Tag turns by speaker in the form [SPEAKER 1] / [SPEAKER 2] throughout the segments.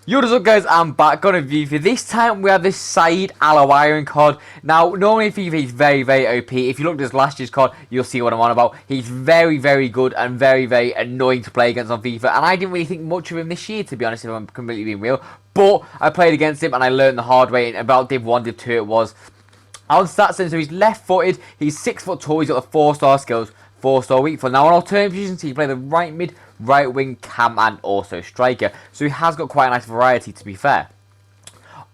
[SPEAKER 1] Yo, what's up guys, I'm back on a FIFA. This time we have this Saeed Owairan card. Now, normally FIFA he's very OP. If you look at this last year's card, you'll see what I'm on about. He's very good and very annoying to play against on FIFA. And I didn't really think much of him this year, to be honest, if I'm completely being real. But I played against him and I learned the hard way. And about Div 1, Div 2 it was. On stats, so he's left-footed, he's 6 foot tall, he's got the 4-star skills, 4-star weak foot. Now on alternative positions, he can play the right mid, right wing, cam, and also striker. So he has got quite a nice variety, to be fair.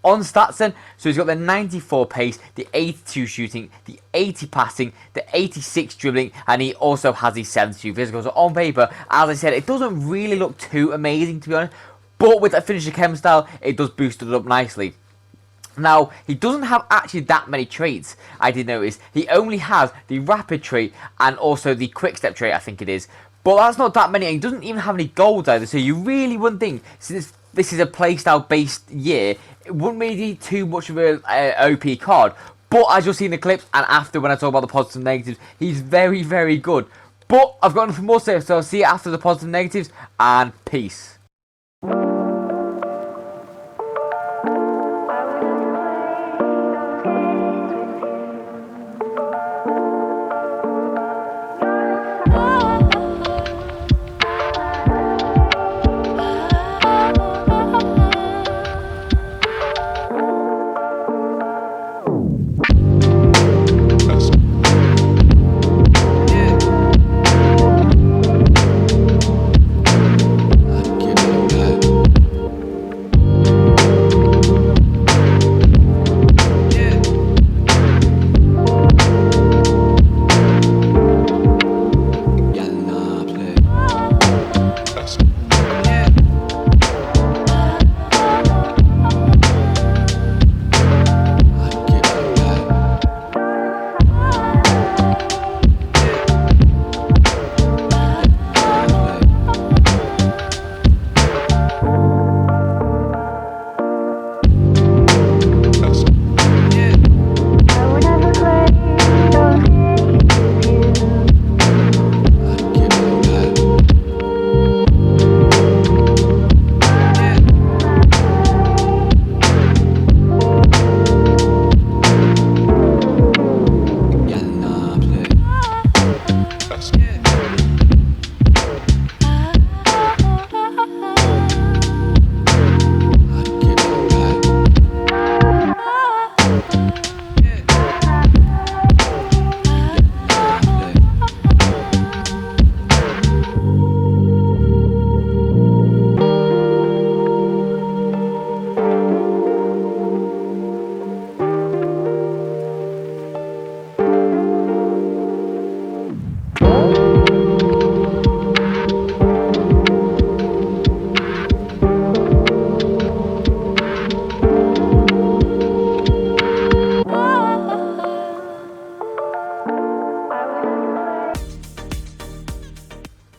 [SPEAKER 1] On stats then, so he's got the 94 pace, the 82 shooting, the 80 passing, the 86 dribbling, and he also has the 72 physical. So on paper, as I said, it doesn't really look too amazing, to be honest. But with that finisher chem style, it does boost it up nicely. Now, he doesn't have actually that many traits, I did notice. He only has the rapid trait and also the quick step trait, I think it is. But that's not that many, and he doesn't even have any gold either, so you really wouldn't think, since this is a playstyle based year, it wouldn't really be too much of an OP card. But as you'll see in the clips, and after when I talk about the positives and negatives, he's very good. But I've got nothing more to say, so I'll see you after the positives and negatives, and peace.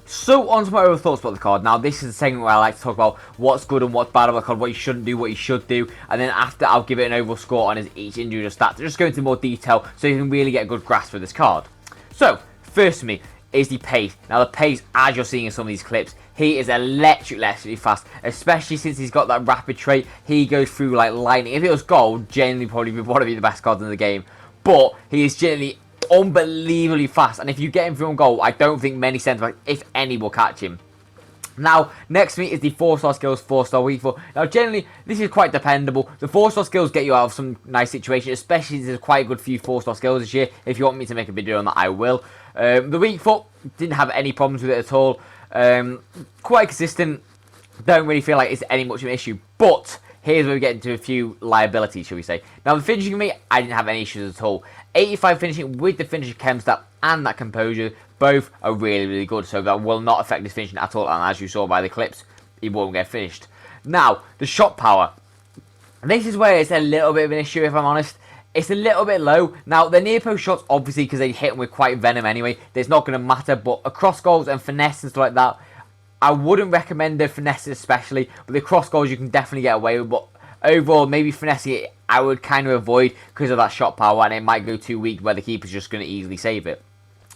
[SPEAKER 1] So, on to my overall thoughts about the card. Now, this is the segment where I like to talk about what's good and what's bad about the card, what you shouldn't do, what you should do, and then after, I'll give it an overall score on each individual stat to just go into more detail so you can really get a good grasp of this card. So, first to me is the pace. Now, the pace, as you're seeing in some of these clips, he is electrically fast, especially since he's got that rapid trait. He goes through like lightning. If it was gold, generally probably would want to be the best card in the game, but he is generally unbelievably fast, and if you get him through on goal, I don't think many centre-backs, if any, will catch him. Now, next to me is the 4-star skills, 4-star weak foot. Now, generally, this is quite dependable. The 4-star skills get you out of some nice situations, especially since there's quite a good few 4-star skills this year. If you want me to make a video on that, I will. The weak foot, didn't have any problems with it at all. Quite consistent. Don't really feel like it's any much of an issue, but here's where we get into a few liabilities, shall we say. Now, the finishing for me, I didn't have any issues at all. 85 finishing with the finisher chem stat and that composure, both are really good, so that will not affect his finishing at all, and as you saw by the clips, he won't get finished. Now, the shot power. This is where it's a little bit of an issue, if I'm honest. It's a little bit low. Now, the near post shots, obviously, because they hit him with quite venom anyway, it's not going to matter, but across goals and finesse and stuff like that, I wouldn't recommend the finesse especially, but the cross goals you can definitely get away with, but overall, maybe finesse it, I would kind of avoid because of that shot power, and it might go too weak where the keeper's just going to easily save it.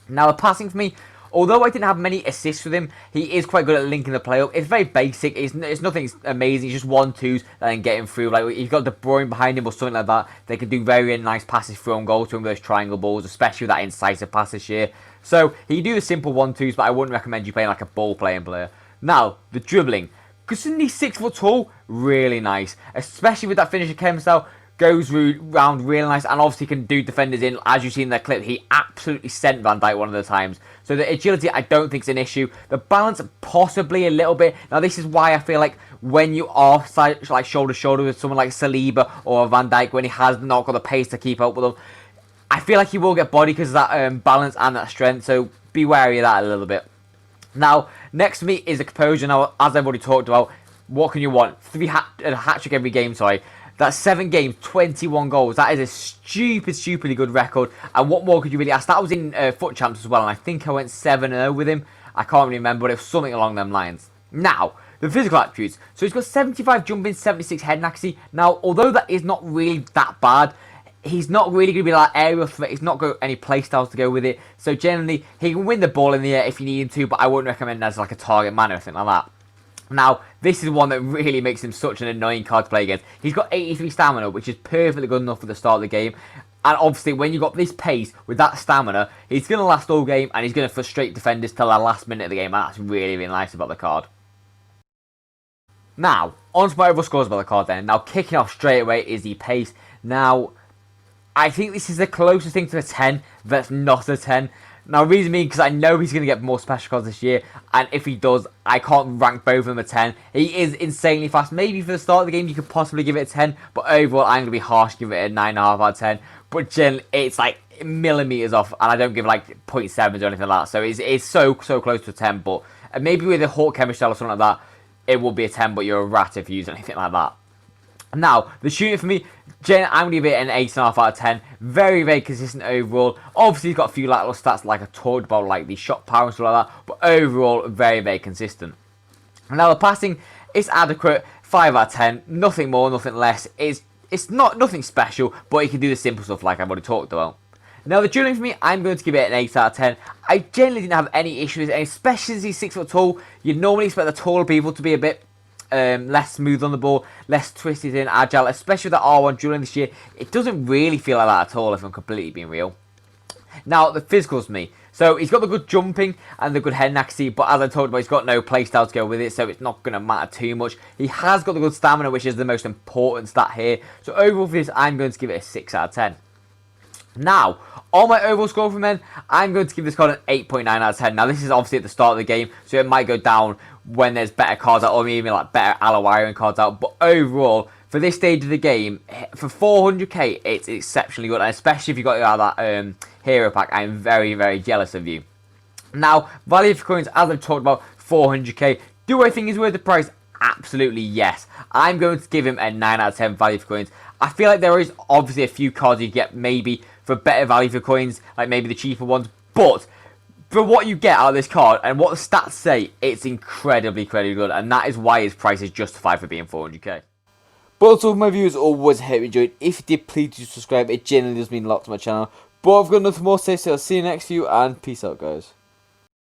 [SPEAKER 1] Now, the passing for me, although I didn't have many assists with him, he is quite good at linking the play up. It's very basic. It's nothing amazing. It's just 1-2s and then getting through. Like, he's got De Bruyne behind him or something like that. They can do very nice passes through on goal to him with those triangle balls, especially with that incisive pass this year. So he can do the simple 1-2s, but I wouldn't recommend you playing like a ball-playing player. Now, the dribbling. Considering he's 6 foot tall, really nice. Especially with that finisher chem style. Goes round really nice, and obviously can do defenders in. As you see in that clip, he absolutely sent Van Dijk one of the times. So the agility, I don't think is an issue. The balance, possibly a little bit. Now this is why I feel like when you are like shoulder to shoulder with someone like Saliba or Van Dijk, when he has not got the pace to keep up with them, I feel like he will get body because of that balance and that strength. So be wary of that a little bit. Now, next to me is the composure. Now, as I've already talked about, what can you want? A hat trick every game, sorry. That's 7 games, 21 goals. That is a stupidly good record. And what more could you really ask? That was in Foot Champs as well, and I think I went 7-0 with him. I can't remember, but it was something along them lines. Now, the physical attributes. So he's got 75 jumping, 76 head accuracy. Now, although that is not really that bad, he's not really going to be like aerial threat. He's not got any play styles to go with it. So generally, he can win the ball in the air if you need him to, but I wouldn't recommend as like a target man or anything like that. Now, this is one that really makes him such an annoying card to play against. He's got 83 stamina, which is perfectly good enough for the start of the game. And obviously, when you've got this pace with that stamina, he's going to last all game, and he's going to frustrate defenders till the last minute of the game. And that's really nice about the card. Now, on to my overall scores about the card then. Now, kicking off straight away is the pace. Now, I think this is the closest thing to a 10 that's not a 10. Now, reason being, because I know he's going to get more special cards this year, and if he does, I can't rank both of them a 10. He is insanely fast. Maybe for the start of the game, you could possibly give it a 10, but overall, I'm going to be harsh, give it a 9.5 out of 10. But generally, it's like millimeters off, and I don't give like 0.7s or anything like that. So it's so close to a 10, but maybe with a Hawk chemistry style or something like that, it will be a 10, but you're a rat if you use anything like that. Now, the shooting for me, I'm going to give it an 8.5 out of 10. Very consistent overall. Obviously, he's got a few little stats like I talked about, like the shot power and stuff like that. But overall, very consistent. Now, the passing is adequate. 5 out of 10. Nothing more, nothing less. It's nothing special, but he can do the simple stuff like I've already talked about. Now, the dribbling for me, I'm going to give it an 8 out of 10. I generally didn't have any issues, and especially as he's 6 foot tall. You'd normally expect the taller people to be a bit less smooth on the ball, less twisted and agile, especially with the R1 dribbling this year. It doesn't really feel like that at all, if I'm completely being real. Now, the physicals for me. So, he's got the good jumping and the good head accuracy, but as I talked about, he's got no playstyle to go with it, so it's not going to matter too much. He has got the good stamina, which is the most important stat here. So, overall for this, I'm going to give it a 6 out of 10. Now, on my overall score for men, I'm going to give this card an 8.9 out of 10. Now, this is obviously at the start of the game, so it might go down when there's better cards out, or even like better Owairan cards out. But overall, for this stage of the game, for 400k, it's exceptionally good, and especially if you got that hero pack, I'm very jealous of you. Now, value for coins, as I've talked about, 400k. Do I think he's worth the price? Absolutely yes. I'm going to give him a 9 out of 10 value for coins. I feel like there is obviously a few cards you get maybe for better value for coins, like maybe the cheaper ones, but for what you get out of this card and what the stats say, it's incredibly good, and that is why his price is justified for being 400k. But also, my viewers, always hope you enjoyed. If you did, please do subscribe. It genuinely does mean a lot to my channel. But I've got nothing more to say, so I'll see you next video, and peace out, guys.